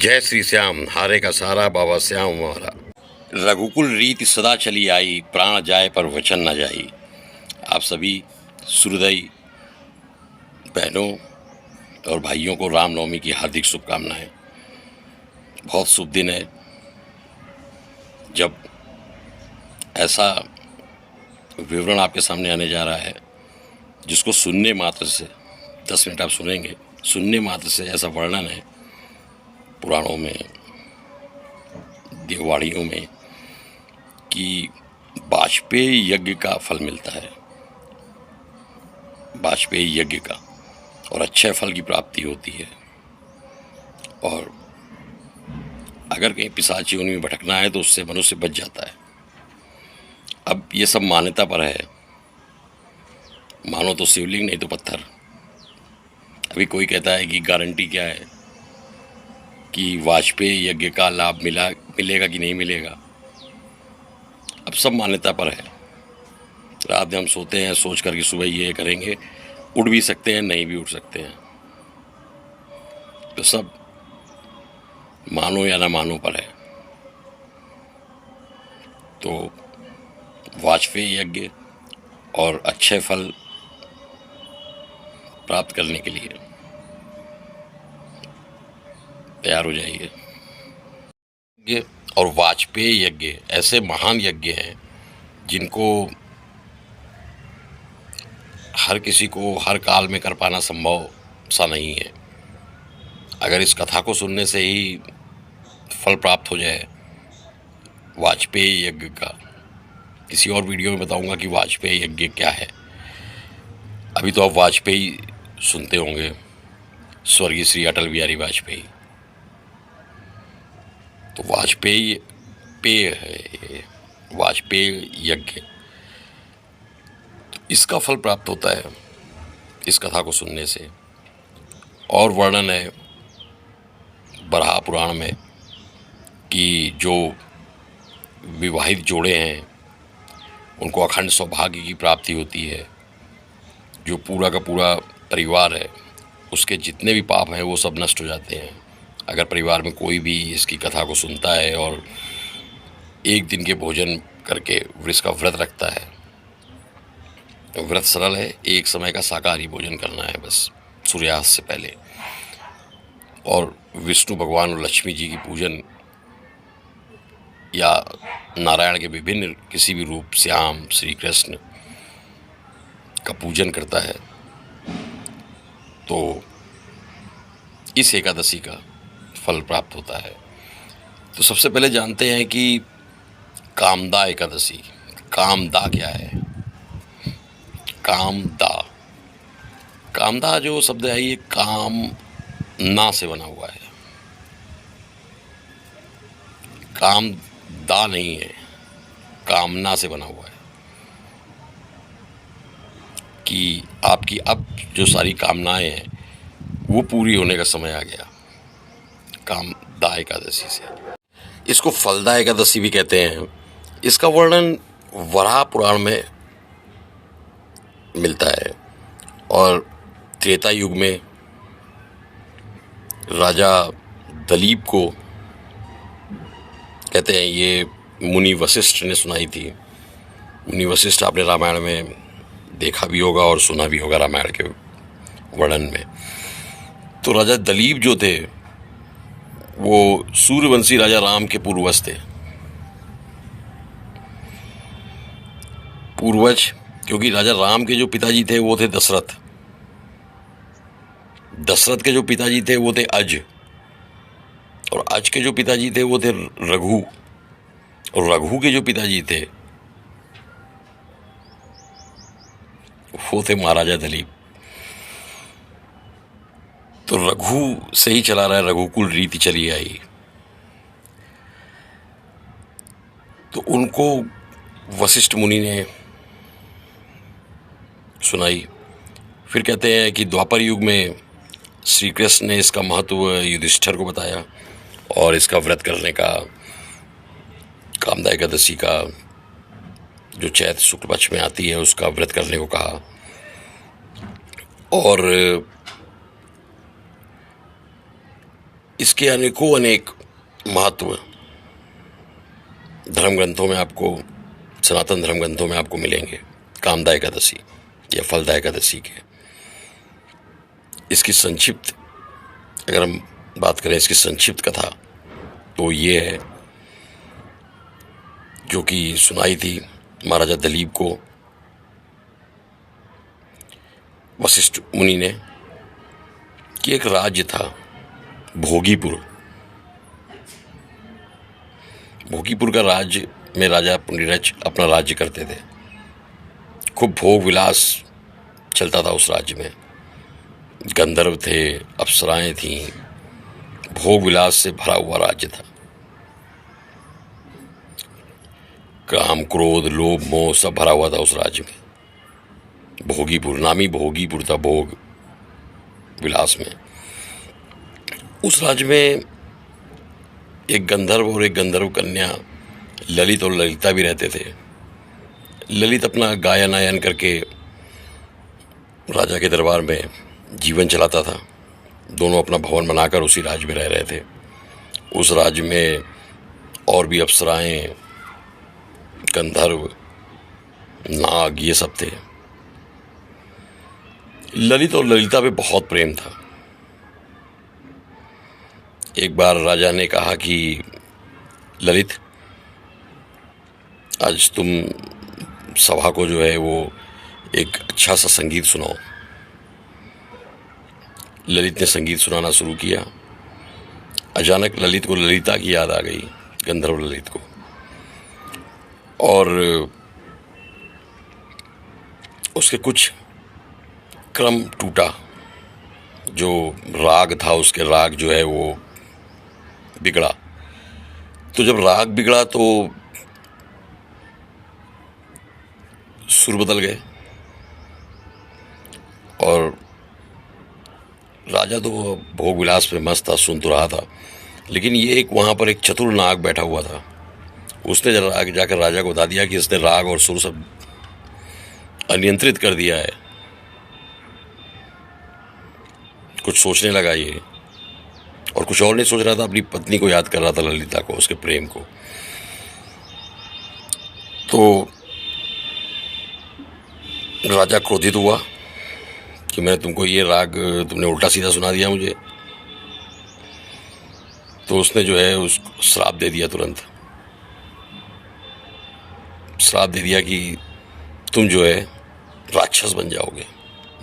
जय श्री श्याम, हारे का सहारा बाबा श्याम हमारा। रघुकुल रीति सदा चली आई, प्राण जाए पर वचन न जाई। आप सभी सुहृदयी बहनों और भाइयों को रामनवमी की हार्दिक शुभकामनाएं। बहुत शुभ दिन है जब ऐसा विवरण आपके सामने आने जा रहा है जिसको सुनने मात्र से 10 मिनट आप सुनेंगे, सुनने मात्र से ऐसा वर्णन है पुराणों में, देववाणियों में कि वाजपेयी यज्ञ का फल मिलता है, वाजपेयी यज्ञ का, और अच्छे फल की प्राप्ति होती है। और अगर कहीं पिशाची योनि में भटकना है तो उससे मनुष्य बच जाता है। अब ये सब मान्यता पर है, मानो तो शिवलिंग नहीं तो पत्थर। अभी कोई कहता है कि गारंटी क्या है कि वाजपेयी यज्ञ का लाभ मिलेगा कि नहीं मिलेगा। अब सब मान्यता पर है। रात में हम सोते हैं सोच कर कि सुबह ये करेंगे, उठ भी सकते हैं, नहीं भी उठ सकते हैं। तो सब मानो या ना मानो पर है। तो वाजपेयी यज्ञ और अच्छे फल प्राप्त करने के लिए तैयार हो जाइए। यज्ञ और वाजपेयी यज्ञ ऐसे महान यज्ञ हैं जिनको हर किसी को हर काल में कर पाना संभव सा नहीं है। अगर इस कथा को सुनने से ही फल प्राप्त हो जाए वाजपेयी यज्ञ का, किसी और वीडियो में बताऊंगा कि वाजपेयी यज्ञ क्या है। अभी तो आप वाजपेयी सुनते होंगे, स्वर्गीय श्री अटल बिहारी वाजपेयी। तो वाजपेयी पेय है ये, वाजपेयी यज्ञ। तो इसका फल प्राप्त होता है इस कथा को सुनने से। और वर्णन है बराह पुराण में कि जो विवाहित जोड़े हैं उनको अखंड सौभाग्य की प्राप्ति होती है। जो पूरा का पूरा परिवार है उसके जितने भी पाप हैं वो सब नष्ट हो जाते हैं अगर परिवार में कोई भी इसकी कथा को सुनता है और एक दिन के भोजन करके इसका व्रत रखता है। व्रत सरल है, एक समय का शाकाहारी भोजन करना है बस, सूर्यास्त से पहले। और विष्णु भगवान और लक्ष्मी जी की पूजन या नारायण के विभिन्न किसी भी रूप, श्याम, श्री कृष्ण का पूजन करता है तो इस एकादशी का फल प्राप्त होता है। तो सबसे पहले जानते हैं कि कामदा एकादशी। कामदा क्या है? कामदा, कामदा जो शब्द है ये काम ना से बना हुआ है, कामदा नहीं है, कामना से बना हुआ है कि आपकी अब जो सारी कामनाएं हैं वो पूरी होने का समय आ गया। कामदा एकादशी से। इसको फलदा एकादशी भी कहते हैं। इसका वर्णन वराह पुराण में मिलता है। और त्रेता युग में राजा दलीप को कहते हैं ये मुनि वशिष्ठ ने सुनाई थी। मुनि वशिष्ठ आपने रामायण में देखा भी होगा और सुना भी होगा रामायण के वर्णन में। तो राजा दलीप जो थे वो सूर्यवंशी राजा राम के पूर्वज थे। पूर्वज क्योंकि राजा राम के जो पिताजी थे वो थे दशरथ। दशरथ के जो पिताजी थे वो थे अज, और अज के जो पिताजी थे वो थे रघु, और रघु के जो पिताजी थे वो थे महाराजा दलीप। तो रघु से ही चला रहा है, रघुकुल रीति चली आई। तो उनको वशिष्ठ मुनि ने सुनाई। फिर कहते हैं कि द्वापर युग में श्री कृष्ण ने इसका महत्व युधिष्ठिर को बताया और इसका व्रत करने का, कामदा एकादशी का जो चैत्र शुक्ल पक्ष में आती है उसका व्रत करने को कहा। और इसके अनेकों अनेक महत्व धर्म ग्रंथों में आपको, सनातन धर्म ग्रंथों में आपको मिलेंगे। कामदा एकादशी या फलदा एकादशी के, इसकी संक्षिप्त अगर हम बात करें, इसकी संक्षिप्त कथा तो ये है जो कि सुनाई थी महाराजा दिलीप को वशिष्ठ मुनि ने, कि एक राज्य था भोगीपुर। भोगीपुर का राज्य में राजा पुंडरीक अपना राज्य करते थे। खूब भोग विलास चलता था उस राज्य में। गंधर्व थे, अप्सराएं थीं, भोग विलास से भरा हुआ राज्य था। काम, क्रोध, लोभ, मोह सब भरा हुआ था उस राज्य में। भोगीपुर, नामी भोगीपुर था भोग विलास में। उस राज्य में एक गंधर्व और एक गंधर्व कन्या ललित और ललिता भी रहते थे। ललित अपना गायन आयन करके राजा के दरबार में जीवन चलाता था। दोनों अपना भवन बनाकर उसी राज्य में रह रहे थे। उस राज्य में और भी अप्सराएं, गंधर्व, नाग, ये सब थे। ललित और ललिता पे बहुत प्रेम था। एक बार राजा ने कहा कि ललित, आज तुम सभा को जो है वो एक अच्छा सा संगीत सुनाओ। ललित ने संगीत सुनाना शुरू किया। अचानक ललित को ललिता की याद आ गई, गंधर्व ललित को, और उसके कुछ क्रम टूटा। जो राग था, उसके राग जो है वो बिगड़ा। तो जब राग बिगड़ा तो सुर बदल गए। और राजा तो भोग विलास में मस्त था, सुन तो रहा था, लेकिन ये एक वहां पर एक चतुर नाग बैठा हुआ था। उसने जरा आगे जाकर राजा को बता दिया कि इसने राग और सुर सब अनियंत्रित कर दिया है। कुछ सोचने लगा ये, और कुछ और नहीं सोच रहा था, अपनी पत्नी को याद कर रहा था, ललिता को, उसके प्रेम को। तो राजा क्रोधित हुआ कि मैं तुमको ये राग, तुमने उल्टा सीधा सुना दिया मुझे। तो उसने जो है उसको श्राप दे दिया। तुरंत श्राप दे दिया कि तुम जो है राक्षस बन जाओगे,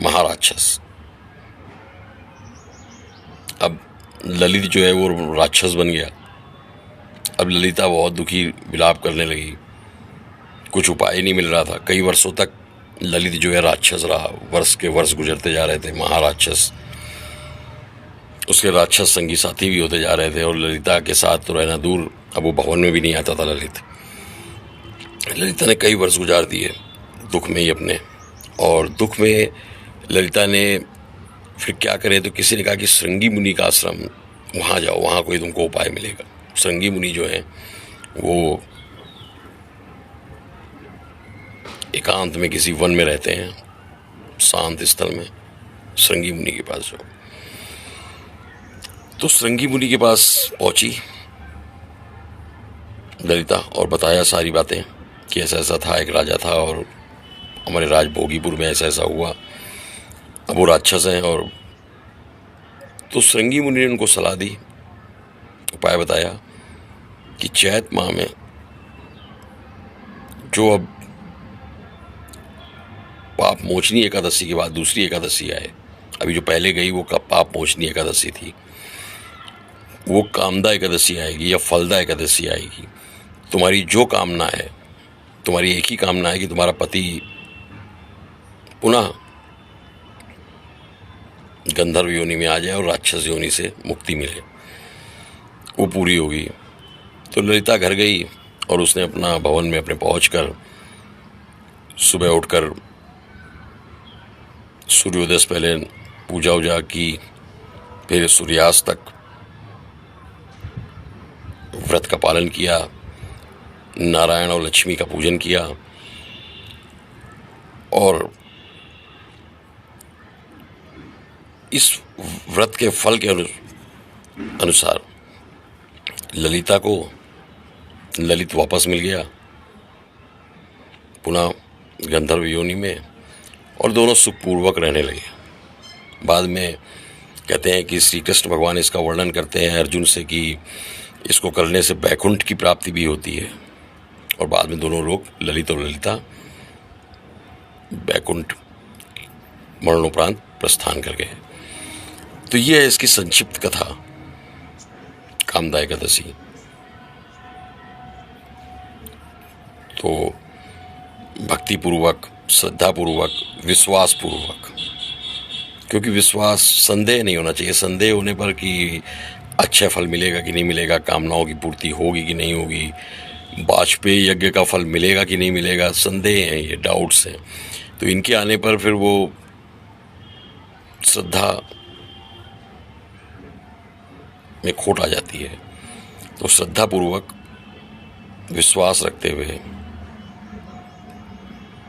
महाराक्षस। अब ललित जो है वो राक्षस बन गया। अब ललिता बहुत दुखी विलाप करने लगी। कुछ उपाय नहीं मिल रहा था। कई वर्षों तक ललित जो है राक्षस रहा। वर्ष के वर्ष गुजरते जा रहे थे, महाराक्षस। उसके राक्षस संगी साथी भी होते जा रहे थे, और ललिता के साथ तो रहना दूर, अब वो भवन में भी नहीं आता था ललित। ललिता ने कई वर्ष गुजार दिए दुख में ही अपने। और दुख में ललिता ने फिर क्या करे, तो किसी ने कहा कि श्रृंगी मुनि का आश्रम, वहाँ जाओ, वहाँ कोई तुमको उपाय मिलेगा। श्रृंगी मुनि जो है वो एकांत में किसी वन में रहते हैं, शांत स्थल में। श्रृंगी मुनि के पास जाओ। तो श्रृंगी मुनि के पास पहुंची ललिता और बताया सारी बातें कि ऐसा ऐसा था, एक राजा था और हमारे राज भोगीपुर में ऐसा ऐसा हुआ, अब वो राक्षस हैं। और तो श्रृंगी मुनि ने उनको सलाह दी, उपाय बताया कि चैत माह में जो अब पाप मोचनी एकादशी के बाद दूसरी एकादशी आए, अभी जो पहले गई वो पाप मोचनी एकादशी थी, वो कामदा एकादशी आएगी या फलदा एकादशी आएगी। तुम्हारी जो कामना है, तुम्हारी एक ही कामना है कि तुम्हारा पति पुनः गंधर्व योनि में आ जाए और राक्षस योनि से मुक्ति मिले, वो पूरी होगी। तो ललिता घर गई और उसने अपना भवन में अपने पहुंचकर सुबह उठकर सूर्योदय से पहले पूजा वूजा की, फिर सूर्यास्त तक व्रत का पालन किया, नारायण और लक्ष्मी का पूजन किया, और इस व्रत के फल के अनुसार ललिता को ललित वापस मिल गया पुनः गंधर्व योनि में, और दोनों सुखपूर्वक रहने लगे। बाद में कहते हैं कि श्री कृष्ण भगवान इसका वर्णन करते हैं अर्जुन से कि इसको करने से बैकुंठ की प्राप्ति भी होती है। और बाद में दोनों लोग ललित और ललिता बैकुंठ मरणोपरांत प्रस्थान कर गए। तो ये है इसकी संक्षिप्त कथा कामदा एकादशी। तो भक्तिपूर्वक, श्रद्धापूर्वक, विश्वासपूर्वक, क्योंकि विश्वास, संदेह नहीं होना चाहिए। संदेह होने पर कि अच्छा फल मिलेगा कि नहीं मिलेगा, कामनाओं की पूर्ति होगी कि नहीं होगी, वाजपेयी यज्ञ का फल मिलेगा कि नहीं मिलेगा, संदेह हैं, ये डाउट्स हैं। तो इनके आने पर फिर वो श्रद्धा में खोट आ जाती है। तो श्रद्धापूर्वक, विश्वास रखते हुए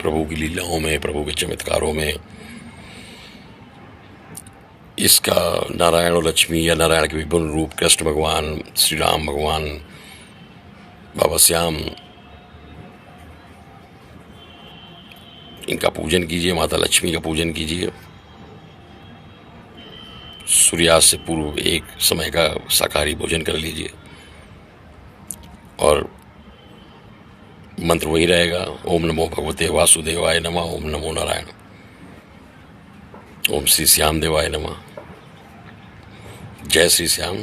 प्रभु की लीलाओं में, प्रभु के चमत्कारों में, इसका नारायण और लक्ष्मी या नारायण के विभिन्न रूप, कृष्ण भगवान, श्री राम भगवान, बाबा श्याम, इनका पूजन कीजिए, माता लक्ष्मी का पूजन कीजिए। सूर्यास्त से पूर्व एक समय का शाकाहारी भोजन कर लीजिए और मंत्र वही रहेगा, ओम नमो भगवते वासुदेवाय नमः, ओम नमो नारायण, ओम श्री श्याम देवाय नमः। जय श्री श्याम।